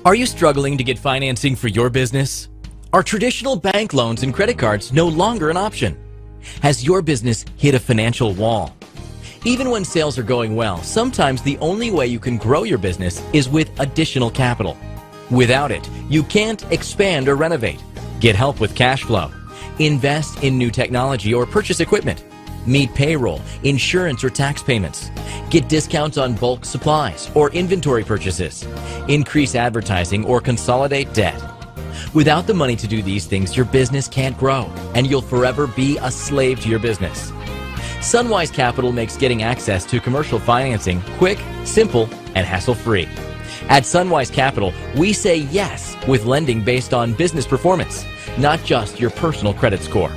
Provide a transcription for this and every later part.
Are you struggling to get financing for your business? Are traditional bank loans and credit cards no longer an option? Has your business hit a financial wall? Even when sales are going well, sometimes the only way you can grow your business is with additional capital. Without it, you can't expand or renovate, get help with cash flow, invest in new technology or purchase equipment, meet payroll, insurance or tax payments, get discounts on bulk supplies or inventory purchases, increase advertising or consolidate debt. Without the money to do these things, your business can't grow, and you'll forever be a slave to your business. Sunwise Capital makes getting access to commercial financing quick, simple, and hassle-free. At Sunwise Capital, we say yes with lending based on business performance, not just your personal credit score.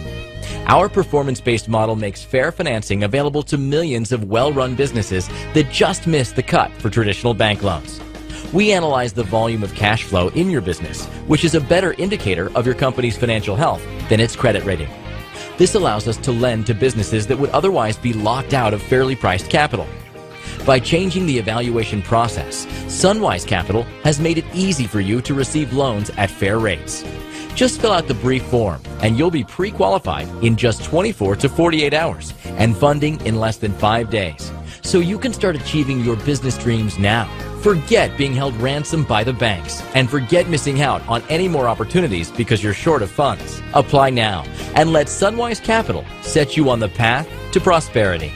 Our performance-based model makes fair financing available to millions of well-run businesses that just missed the cut for traditional bank loans. We analyze the volume of cash flow in your business, which is a better indicator of your company's financial health than its credit rating. This allows us to lend to businesses that would otherwise be locked out of fairly priced capital. By changing the evaluation process, Sunwise Capital has made it easy for you to receive loans at fair rates. Just fill out the brief form and you'll be pre-qualified in just 24 to 48 hours and funding in less than 5 days. So you can start achieving your business dreams now. Forget being held ransom by the banks and forget missing out on any more opportunities because you're short of funds. Apply now and let Sunwise Capital set you on the path to prosperity.